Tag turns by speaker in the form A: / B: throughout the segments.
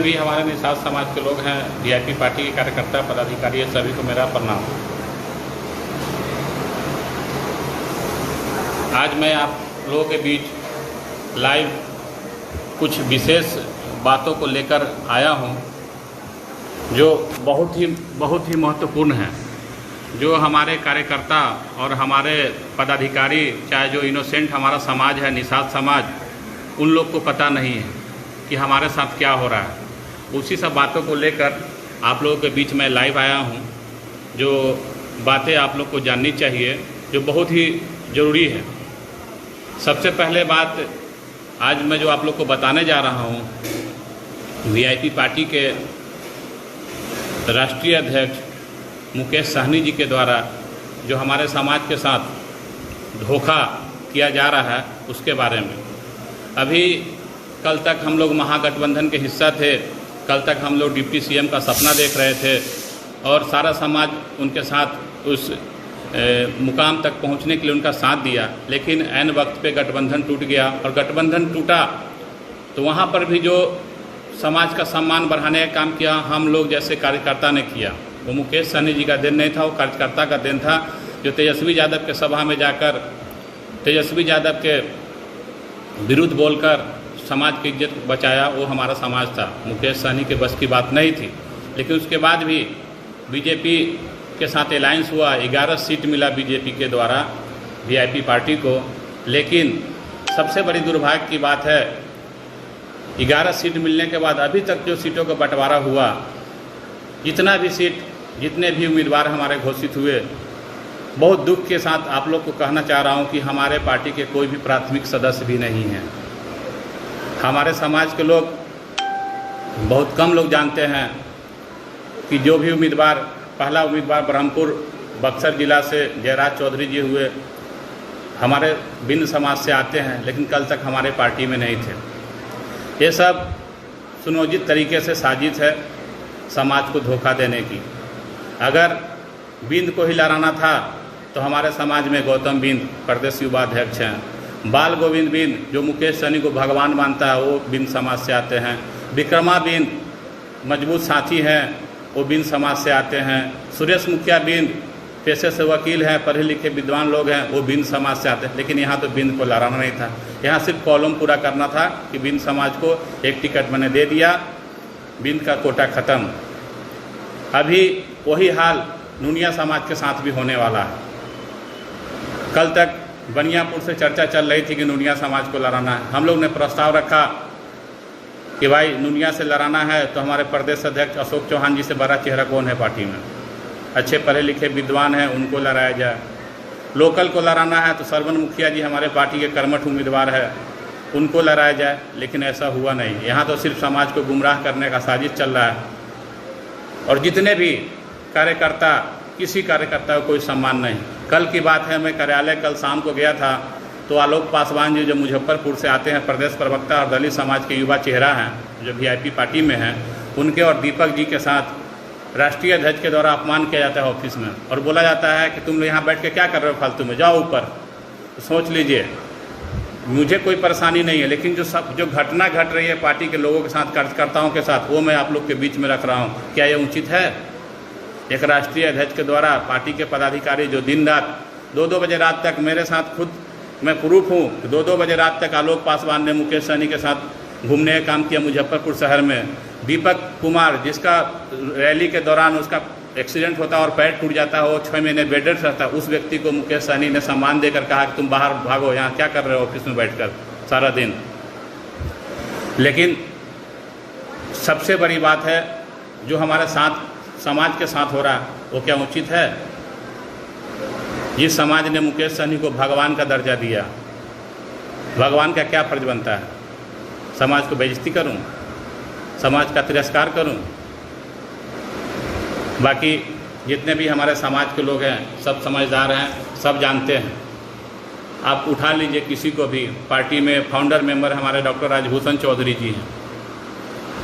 A: भी हमारे निषाद समाज के लोग हैं, वीआईपी पार्टी के कार्यकर्ता पदाधिकारी है, सभी को मेरा प्रणाम। आज मैं आप लोगों के बीच लाइव कुछ विशेष बातों को लेकर आया हूं, जो बहुत ही महत्वपूर्ण है। जो हमारे कार्यकर्ता और हमारे पदाधिकारी, चाहे जो इनोसेंट हमारा समाज है, निषाद समाज, उन लोग को पता नहीं है कि हमारे साथ क्या हो रहा है। उसी सब बातों को लेकर आप लोगों के बीच में लाइव आया हूं। जो बातें आप लोग को जाननी चाहिए, जो बहुत ही ज़रूरी है। सबसे पहले बात आज मैं जो आप लोग को बताने जा रहा हूं, वीआईपी पार्टी के राष्ट्रीय अध्यक्ष मुकेश सहनी जी के द्वारा जो हमारे समाज के साथ धोखा किया जा रहा है, उसके बारे में। अभी कल तक हम लोग महागठबंधन के हिस्सा थे, कल तक हम लोग डिप्टी सीएम का सपना देख रहे थे और सारा समाज उनके साथ उस मुकाम तक पहुंचने के लिए उनका साथ दिया। लेकिन ऐन वक्त पे गठबंधन टूट गया और गठबंधन टूटा तो वहाँ पर भी जो समाज का सम्मान बढ़ाने का काम किया हम लोग जैसे कार्यकर्ता ने किया। वो मुकेश सहनी जी का दिन नहीं था, वो कार्यकर्ता का दिन था, जो तेजस्वी यादव के सभा में जाकर तेजस्वी यादव के विरुद्ध बोलकर समाज की इज्जत बचाया, वो हमारा समाज था। मुकेश सहनी के बस की बात नहीं थी। लेकिन उसके बाद भी बीजेपी के साथ अलायंस हुआ, 11 सीट मिला बीजेपी के द्वारा वीआईपी पार्टी को। लेकिन सबसे बड़ी दुर्भाग्य की बात है, 11 सीट मिलने के बाद अभी तक जो सीटों का बंटवारा हुआ, जितना भी सीट, जितने भी उम्मीदवार हमारे घोषित हुए, बहुत दुख के साथ आप लोग को कहना चाह रहा हूं कि हमारे पार्टी के कोई भी प्राथमिक सदस्य भी नहीं हैं। हमारे समाज के लोग, बहुत कम लोग जानते हैं कि जो भी उम्मीदवार, पहला उम्मीदवार ब्रह्मपुर बक्सर जिला से जयराज चौधरी जी हुए, हमारे बिंद समाज से आते हैं, लेकिन कल तक हमारे पार्टी में नहीं थे। ये सब सुनियोजित तरीके से साजिश है समाज को धोखा देने की। अगर बिंद को ही लहराना था तो हमारे समाज में गौतम बिंद प्रदेश युवा अध्यक्ष हैं। बाल गोविंद बिंद जो मुकेश सहनी को भगवान मानता है, वो बिंद समाज से आते हैं। विक्रमा बिंद मजबूत साथी हैं, वो बिंद समाज से आते हैं। सुरेश मुखिया बिंद पेशे से वकील हैं, पढ़े लिखे विद्वान लोग हैं, वो बिंद समाज से आते हैं। लेकिन यहाँ तो बिंद को लहराना नहीं था, यहाँ सिर्फ कॉलम पूरा करना था कि बिंद समाज को एक टिकट मैंने दे दिया, बिंद का कोटा ख़त्म। अभी वही हाल नुनिया समाज के साथ भी होने वाला है। कल तक बनियापुर से चर्चा चल रही थी कि नुनिया समाज को लड़ाना है। हम लोग ने प्रस्ताव रखा कि भाई नुनिया से लड़ाना है तो हमारे प्रदेश अध्यक्ष अशोक चौहान जी से बड़ा चेहरा कौन है पार्टी में, अच्छे पढ़े लिखे विद्वान हैं, उनको लड़ाया जाए। लोकल को लड़ाना है तो सरवन मुखिया जी हमारे पार्टी के कर्मठ उम्मीदवार है, उनको लड़ाया जाए। लेकिन ऐसा हुआ नहीं। यहाँ तो सिर्फ समाज को गुमराह करने का साजिश चल रहा है। और जितने भी कार्यकर्ता, किसी कार्यकर्ता को कोई सम्मान नहीं। कल की बात है, मैं कार्यालय कल शाम को गया था तो आलोक पासवान जी जो मुजफ्फरपुर से आते हैं, प्रदेश प्रवक्ता और दलित समाज के युवा चेहरा हैं, जो वीआईपी पार्टी में हैं, उनके और दीपक जी के साथ राष्ट्रीय अध्यक्ष के द्वारा अपमान किया जाता है ऑफिस में और बोला जाता है कि तुम यहाँ बैठ के क्या कर रहे हो फालतू में, जाओ ऊपर। तो सोच लीजिए, मुझे कोई परेशानी नहीं है, लेकिन जो घटना घट रही है पार्टी के लोगों के साथ, कार्यकर्ताओं के साथ, वो मैं आप लोग के बीच में रख रहा हूँ। क्या ये उचित है? एक राष्ट्रीय अध्यक्ष के द्वारा पार्टी के पदाधिकारी जो दिन रात 2-2 बजे रात तक, मेरे साथ खुद मैं प्रूफ हूँ कि 2-2 बजे रात तक आलोक पासवान ने मुकेश सहनी के साथ घूमने का काम किया मुजफ्फरपुर शहर में। दीपक कुमार, जिसका रैली के दौरान उसका एक्सीडेंट होता और पैर टूट जाता है, वो 6 महीने बेड रेस्ट रहता, उस व्यक्ति को मुकेश सहनी ने सम्मान देकर कहा कि तुम बाहर भागो, यहाँ क्या कर रहे हो ऑफिस में बैठकर सारा दिन। लेकिन सबसे बड़ी बात है, जो हमारे साथ समाज के साथ हो रहा है, वो क्या उचित है? जिस समाज ने मुकेश सहनी को भगवान का दर्जा दिया, भगवान का क्या फर्ज बनता है? समाज को बेइज्जती करूं? समाज का तिरस्कार करूं? बाकी जितने भी हमारे समाज के लोग हैं, सब समझदार हैं, सब जानते हैं। आप उठा लीजिए किसी को भी, पार्टी में फाउंडर मेंबर हमारे डॉक्टर राजभूषण चौधरी जी हैं,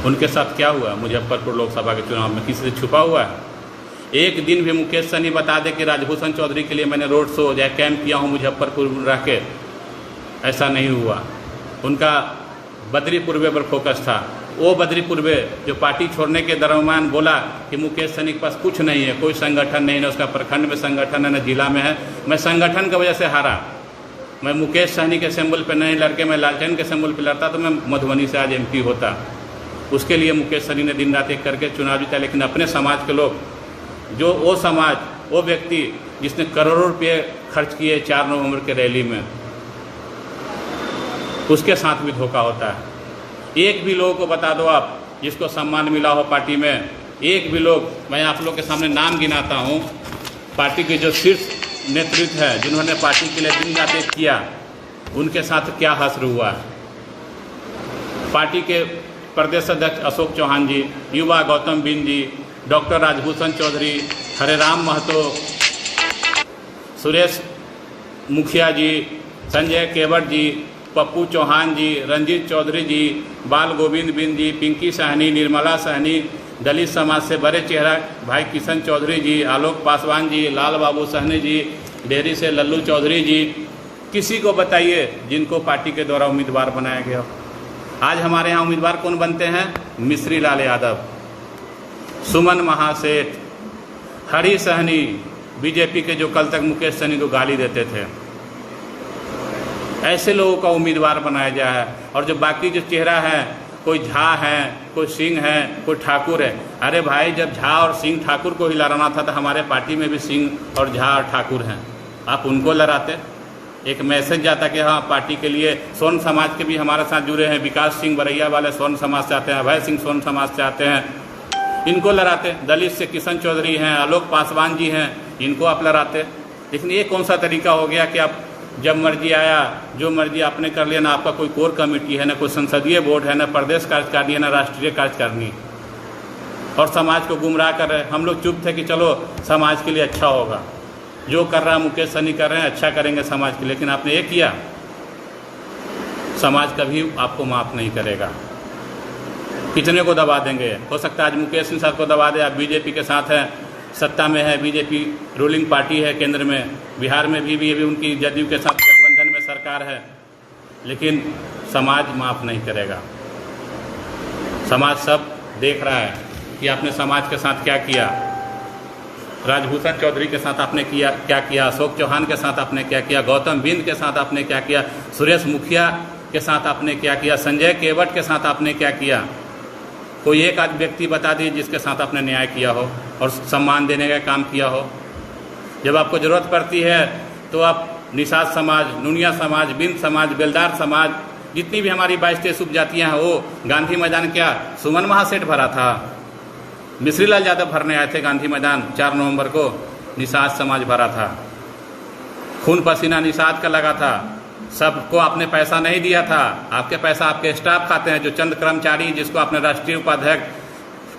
A: उनके साथ क्या हुआ मुजफ्फरपुर लोकसभा के चुनाव में? किसी से छुपा हुआ है? एक दिन भी मुकेश सहनी बता दे कि राजभूषण चौधरी के लिए मैंने रोड शो या कैंप किया हूँ मुजफ्फरपुर में रह के, ऐसा नहीं हुआ। उनका बद्रीपुर पर फोकस था वो बद्रीपुर में जो पार्टी छोड़ने के दरम्यान बोला कि मुकेश सहनी के पास कुछ नहीं है, कोई संगठन नहीं है, उसका प्रखंड में संगठन है, न जिला में है। मैं संगठन की वजह से हारा, मैं मुकेश सहनी के सिंबल पे नहीं लड़के, मैं लालटेन के सिंबल पे लड़ता तो मैं मधुबनी से आज MP होता। उसके लिए मुकेश सहनी ने दिन रात एक करके चुनाव जीता। लेकिन अपने समाज के लोग, जो वो समाज, वो व्यक्ति जिसने करोड़ों रुपये खर्च किए 4 नवंबर के रैली में, उसके साथ भी धोखा होता है। एक भी लोगों को बता दो आप जिसको सम्मान मिला हो पार्टी में, एक भी लोग, मैं आप लोग के सामने नाम गिनाता हूँ, पार्टी के जो शीर्ष नेतृत्व है जिन्होंने पार्टी के लिए दिन रात एक किया, उनके साथ क्या हश्र हुआ। पार्टी के प्रदेश अध्यक्ष अशोक चौहान जी, युवा गौतम बिंद जी, डॉक्टर राजभूषण चौधरी, हरेराम महतो, सुरेश मुखिया जी, संजय केवट जी, पप्पू चौहान जी, रंजीत चौधरी जी, बाल गोविंद बिंद जी, पिंकी सहनी, निर्मला सहनी, दलित समाज से बड़े चेहरा भाई किशन चौधरी जी, आलोक पासवान जी, लाल बाबू सहनी जी, डेहरी से लल्लू चौधरी जी, किसी को बताइए जिनको पार्टी के द्वारा उम्मीदवार बनाया गया। आज हमारे यहाँ उम्मीदवार कौन बनते हैं? मिश्री लाल यादव, सुमन महासेठ, हरी सहनी, बीजेपी के जो कल तक मुकेश सहनी को गाली देते थे, ऐसे लोगों का उम्मीदवार बनाया गया है। और जो बाकी जो चेहरा है, कोई झा है, कोई सिंह है, कोई ठाकुर है। अरे भाई, जब झा और सिंह ठाकुर को ही लड़ाना था तो हमारे पार्टी में भी सिंह और झा और ठाकुर हैं, आप उनको लड़ाते। एक मैसेज जाता कि हाँ, पार्टी के लिए सोन समाज के भी हमारे साथ जुड़े हैं, विकास सिंह बरैया वाले सोन समाज से आते हैं, अभय सिंह सोन समाज से आते हैं, इनको लड़ाते। दलित से किशन चौधरी हैं, आलोक पासवान जी हैं, इनको आप लड़ाते। लेकिन ये कौन सा तरीका हो गया कि आप जब मर्जी आया जो मर्जी आपने कर लिया, ना आपका कोई कोर कमेटी है, ना कोई संसदीय बोर्ड है, ना प्रदेश कार्यकारिणी है, ना राष्ट्रीय कार्यकारिणी, और समाज को गुमराह कर रहे हैं। हम लोग चुप थे कि चलो समाज के लिए अच्छा होगा, जो कर रहा मुकेश सहनी कर रहे हैं, अच्छा करेंगे समाज के लिए। लेकिन आपने ये किया, समाज कभी आपको माफ़ नहीं करेगा। कितने को दबा देंगे? हो सकता है आज मुकेश सहनी साहब को दबा दे। आप बीजेपी के साथ हैं, सत्ता में है, बीजेपी रूलिंग पार्टी है केंद्र में, बिहार में भी अभी उनकी जदयू के साथ गठबंधन में सरकार है, लेकिन समाज माफ़ नहीं करेगा। समाज सब देख रहा है कि आपने समाज के साथ क्या किया। राजभूषण चौधरी के साथ आपने क्या किया, अशोक चौहान के साथ आपने क्या किया, गौतम बिंद के साथ आपने क्या किया, सुरेश मुखिया के साथ आपने क्या किया, संजय केवट के साथ आपने क्या किया। कोई एक आध व्यक्ति बता दीजिए जिसके साथ आपने न्याय किया हो और सम्मान देने का काम किया हो। जब आपको ज़रूरत पड़ती है तो आप निषाद समाज, नुनिया समाज, बिंद समाज, बेलदार समाज, जितनी भी हमारी 22-23 उपजातियाँ हैं, वो गांधी मैदान क्या सुमन महासेठ भरा था, मिश्री लाल यादव भरने आए थे गांधी मैदान 4 नवंबर को, निषाद समाज भरा था। खून पसीना निषाद का लगा था। सबको आपने पैसा नहीं दिया था, आपके पैसा आपके स्टाफ खाते हैं। जो चंद कर्मचारी जिसको आपने राष्ट्रीय उपाध्यक्ष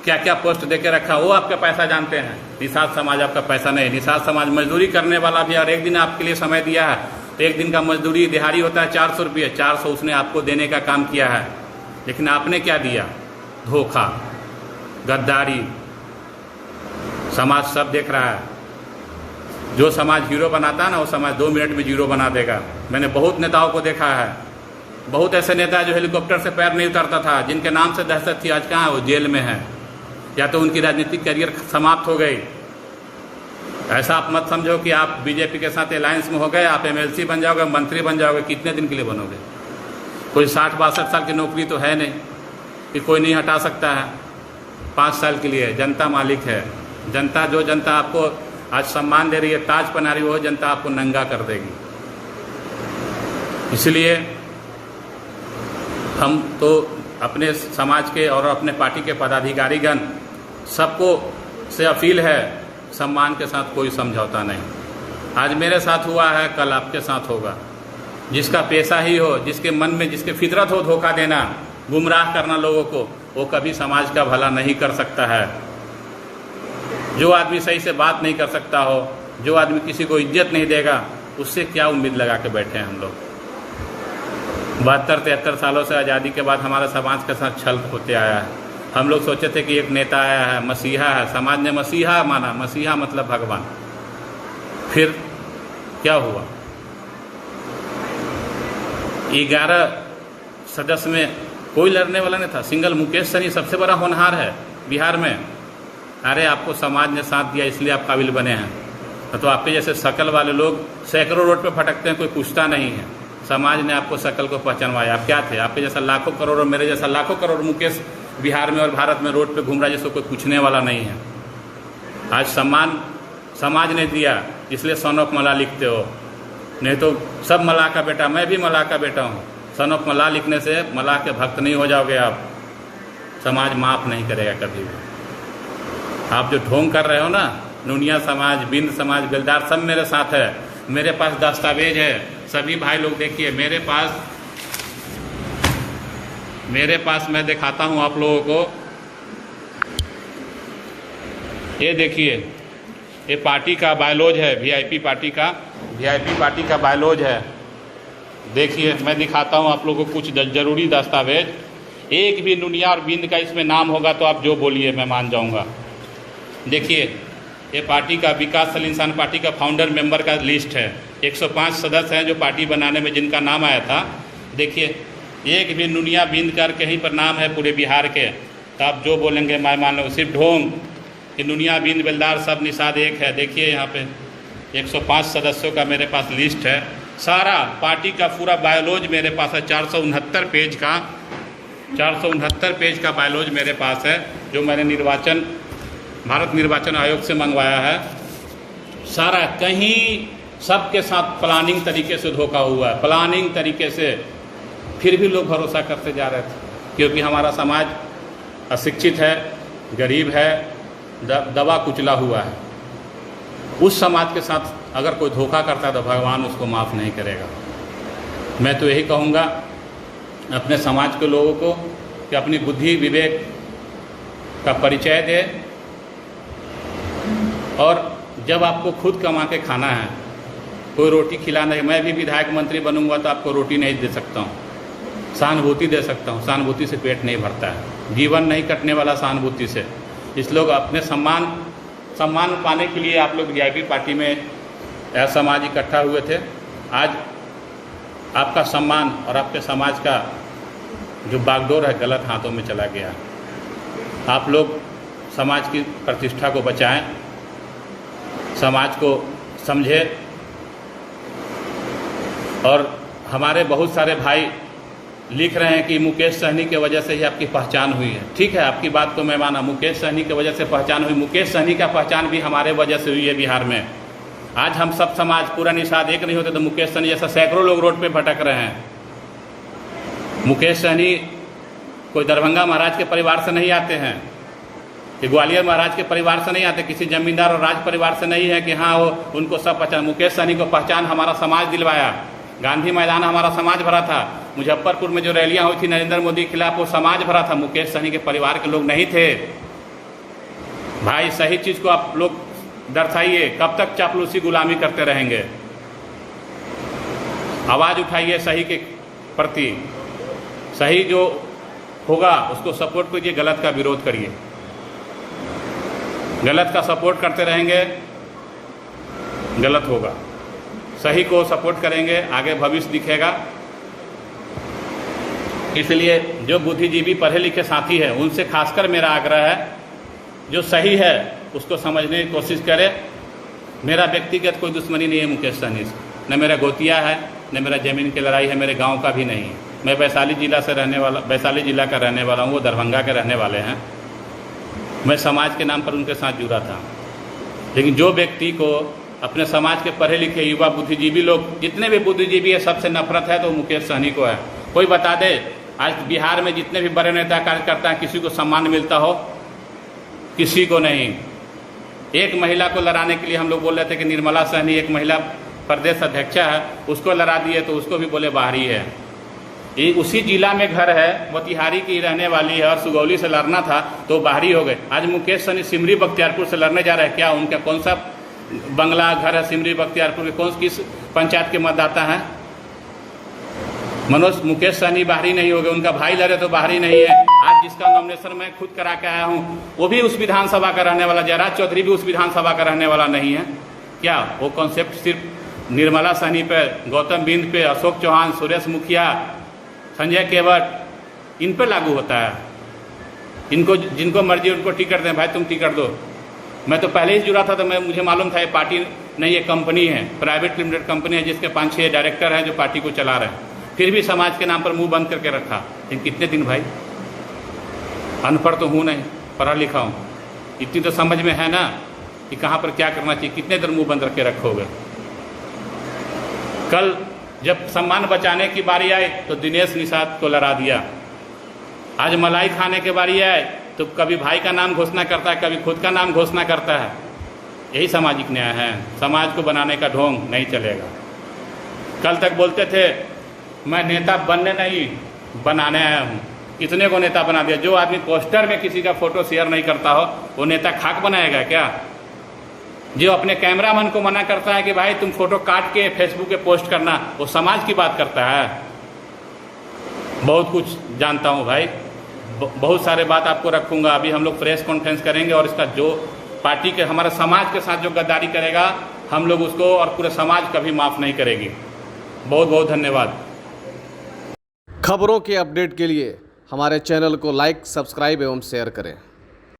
A: क्या क्या पोस्ट देके रखा, वो आपका पैसा जानते हैं। निषाद समाज आपका पैसा नहीं। निषाद समाज मजदूरी करने वाला भी, और एक दिन आपके लिए समय दिया है तो एक दिन का मजदूरी दिहाड़ी होता है 400 रुपये, 400 उसने आपको देने का काम किया है। लेकिन आपने क्या दिया? धोखा, गद्दारी। समाज सब देख रहा है। जो समाज हीरो बनाता है ना, वो समाज 2 मिनट में जीरो बना देगा। मैंने बहुत नेताओं को देखा है, बहुत ऐसे नेता जो हेलीकॉप्टर से पैर नहीं उतारता था, जिनके नाम से दहशत थी, आज कहाँ है? वो जेल में है, या तो उनकी राजनीतिक करियर समाप्त हो गई। ऐसा आप मत समझो कि आप बीजेपी के साथ अलायंस में हो गए, आप MLC बन जाओगे, मंत्री बन जाओगे। कितने दिन के लिए बनोगे? कोई 60-62 साल की नौकरी तो है नहीं कि कोई नहीं हटा सकता है। 5 साल के लिए जनता मालिक है। जनता, जो जनता आपको आज सम्मान दे रही है, ताज पहना रही है, वो जनता आपको नंगा कर देगी। इसलिए हम तो अपने समाज के और अपने पार्टी के पदाधिकारीगण सबको से अपील है, सम्मान के साथ कोई समझौता नहीं। आज मेरे साथ हुआ है, कल आपके साथ होगा। जिसका पेशा ही हो, जिसके मन में, जिसके फितरत हो धोखा देना, गुमराह करना लोगों को, वो कभी समाज का भला नहीं कर सकता है। जो आदमी सही से बात नहीं कर सकता हो, जो आदमी किसी को इज्जत नहीं देगा, उससे क्या उम्मीद लगा के बैठे हैं हम लोग। 72-73 सालों से आज़ादी के बाद हमारा समाज के साथ छल होते आया है। हम लोग सोचे थे कि एक नेता आया है, मसीहा है, समाज ने मसीहा माना। मसीहा मतलब भगवान। फिर क्या हुआ? 11 सदस्य में कोई लड़ने वाला नहीं था। सिंगल मुकेश सहनी सबसे बड़ा होनहार है बिहार में। अरे आपको समाज ने साथ दिया इसलिए आप काबिल बने हैं। तो आपके जैसे शकल वाले लोग सैकड़ों रोड पे भटकते हैं, कोई पूछता नहीं है। समाज ने आपको शकल को पहचानवाया। आप क्या थे? आपके जैसा लाखों करोड़ और मेरे जैसा लाखों करोड़ मुकेश बिहार में और भारत में रोड पे घूम रहा है, जिसको कोई पूछने वाला नहीं है। आज सम्मान समाज ने दिया इसलिए सन ऑफ मला लिखते हो, नहीं तो सब मलाह का बेटा, मैं भी मलाह का बेटा हूँ। सन ऑफ मला लिखने से मलाह के भक्त नहीं हो जाओगे आप। समाज माफ़ नहीं करेगा कभी भी। आप जो ढोंग कर रहे हो ना, नुनिया समाज, बिंद समाज, बेलदार, सब मेरे साथ है। मेरे पास दस्तावेज है। सभी भाई लोग देखिए, मेरे पास मैं दिखाता हूँ आप लोगों को। ये देखिए, ये पार्टी का बायलॉज है, वीआईपी पार्टी का बायलॉज है। देखिए, मैं दिखाता हूँ आप लोगों को कुछ जरूरी दस्तावेज। एक भी नुनिया और बिंद का इसमें नाम होगा तो आप जो बोलिए मैं मान जाऊँगा। देखिए, ये पार्टी का विकासशील इंसान पार्टी का फाउंडर मेंबर का लिस्ट है। 105 सदस्य हैं जो पार्टी बनाने में जिनका नाम आया था। देखिए, एक भी नुनिया बिंद कर कहीं पर नाम है पूरे बिहार के, तो आप जो बोलेंगे मैं मान लो। सिर्फ ढोंग कि नुनिया बिंद बेलदार सब निषाद एक है। देखिए यहाँ पे 105 सदस्यों का मेरे पास लिस्ट है। सारा पार्टी का पूरा बायोलॉज मेरे पास है। 469 पेज का बायोलॉज मेरे पास है, जो मैंने भारत निर्वाचन आयोग से मंगवाया है। सारा कहीं सबके साथ प्लानिंग तरीके से धोखा हुआ है, प्लानिंग तरीके से। फिर भी लोग भरोसा करते जा रहे थे, क्योंकि हमारा समाज अशिक्षित है, गरीब है, दबा कुचला हुआ है। उस समाज के साथ अगर कोई धोखा करता है तो भगवान उसको माफ़ नहीं करेगा। मैं तो यही कहूँगा अपने समाज के लोगों को कि अपनी बुद्धि विवेक का परिचय दे, और जब आपको खुद कमा के खाना है, कोई रोटी खिलाना है। मैं भी विधायक मंत्री बनूंगा तो आपको रोटी नहीं दे सकता हूँ, सहानुभूति दे सकता हूँ। सहानुभूति से पेट नहीं भरता है, जीवन नहीं कटने वाला सहानुभूति से। इस लोग अपने सम्मान पाने के लिए आप लोग वीआईपी पार्टी में समाज इकट्ठा हुए थे। आज आपका सम्मान और आपके समाज का जो बागडोर है गलत हाथों में चला गया। आप लोग समाज की प्रतिष्ठा को बचाएं, समाज को समझें। और हमारे बहुत सारे भाई लिख रहे हैं कि मुकेश सहनी के वजह से ही आपकी पहचान हुई है। ठीक है, आपकी बात को मैं माना, मुकेश सहनी की वजह से पहचान हुई। मुकेश सहनी का पहचान भी हमारे वजह से हुई है बिहार में। आज हम सब समाज पूरा निषाद एक नहीं होते तो मुकेश सहनी जैसा सैकड़ों लोग रोड पे भटक रहे हैं। मुकेश सहनी कोई दरभंगा महाराज के परिवार से नहीं आते हैं, कि ग्वालियर महाराज के परिवार से नहीं आते, किसी जमींदार और राज परिवार से नहीं है कि हाँ वो उनको सब पहचान। मुकेश सहनी को पहचान हमारा समाज दिलवाया। गांधी मैदान हमारा समाज भरा था। मुजफ्फरपुर में जो रैलियां हुई थी नरेंद्र मोदी के खिलाफ, वो समाज भरा था। मुकेश सहनी के परिवार के लोग नहीं थे। भाई, सही चीज को आप लोग दर्शाइए। कब तक चापलूसी गुलामी करते रहेंगे? आवाज उठाइए सही के प्रति। सही जो होगा उसको सपोर्ट कीजिए, गलत का विरोध करिए। गलत का सपोर्ट करते रहेंगे, गलत होगा। सही को सपोर्ट करेंगे, आगे भविष्य दिखेगा। इसलिए जो बुद्धिजीवी पढ़े लिखे साथी हैं उनसे खासकर मेरा आग्रह है, जो सही है उसको समझने की कोशिश करें। मेरा व्यक्तिगत कोई दुश्मनी नहीं है मुकेश सहनी से, न मेरा गोतिया है, न मेरा ज़मीन की लड़ाई है, मेरे गांव का भी नहीं है। मैं वैशाली जिला का रहने वाला हूँ, वो दरभंगा के रहने वाले हैं। मैं समाज के नाम पर उनके साथ जुड़ा था। लेकिन जो व्यक्ति को अपने समाज के पढ़े लिखे युवा बुद्धिजीवी लोग, जितने भी बुद्धिजीवी है, सबसे नफरत है तो मुकेश सहनी को है। कोई बता दे आज बिहार में जितने भी बड़े नेता कार्यकर्ता हैं, किसी को सम्मान मिलता हो? किसी को नहीं। एक महिला को लड़ाने के लिए हम लोग बोल रहे थे कि निर्मला सहनी एक महिला प्रदेश अध्यक्षा है, उसको लड़ा दिए तो उसको भी बोले बाहरी है। ये उसी जिला में घर है, मोतिहारी की रहने वाली है, और सुगौली से लड़ना था तो बाहरी हो गए। आज मुकेश सहनी सिमरी बख्तियारपुर से लड़ने जा रहे हैं। क्या उनका कौन सा बंगला घर है सिमरी बख्तियारपुर के? किस पंचायत के मतदाता हैं? मुकेश सहनी बाहरी नहीं हो गए, उनका भाई लड़े तो बाहरी नहीं है। आज जिसका नॉमिनेशन मैं खुद करा के आया हूँ वो भी उस विधानसभा का रहने वाला, जयराज चौधरी भी उस विधानसभा का रहने वाला नहीं है। क्या वो कॉन्सेप्ट सिर्फ निर्मला सहनी पे, गौतम बिंद पे, अशोक चौहान, सुरेश मुखिया, संजय केवट, इन पर लागू होता है। इनको जिनको मर्जी उनको टिकट दें, भाई तुम टिकट दो। मैं तो पहले ही जुड़ा था तो मुझे मालूम था ये पार्टी नहीं, ये कंपनी है, प्राइवेट लिमिटेड कंपनी है जिसके 5-6 डायरेक्टर हैं जो पार्टी को चला रहे हैं। फिर भी समाज के नाम पर मुंह बंद करके रखा। लेकिन कितने दिन भाई, अनपढ़ तो हूँ नहीं, पढ़ा लिखा हूँ, इतनी तो समझ में है ना कि कहाँ पर क्या करना चाहिए। कितने देर मुंह बंद रख के रखोगे। कल जब सम्मान बचाने की बारी आई तो दिनेश निषाद को लड़ा दिया। आज मलाई खाने की बारी आए तो कभी भाई का नाम घोषणा करता है, कभी खुद का नाम घोषणा करता है। यही सामाजिक न्याय है। समाज को बनाने का ढोंग नहीं चलेगा। कल तक बोलते थे मैं नेता बनने नहीं बनाने आया हूँ, इतने को नेता बना दिया। जो आदमी पोस्टर में किसी का फोटो शेयर नहीं करता हो वो नेता खाक बनाएगा क्या? जो अपने कैमरामैन को मना करता है कि भाई तुम फोटो काट के फेसबुक पे पोस्ट करना, वो समाज की बात करता है। बहुत कुछ जानता हूँ भाई, बहुत सारे बात आपको रखूंगा। अभी हम लोग प्रेस कॉन्फ्रेंस करेंगे और इसका जो पार्टी के हमारे समाज के साथ जो गद्दारी करेगा हम लोग उसको और पूरे समाज कभी माफ़ नहीं करेगी। बहुत बहुत धन्यवाद।
B: खबरों के अपडेट के लिए हमारे चैनल को लाइक, सब्सक्राइब एवं शेयर करें।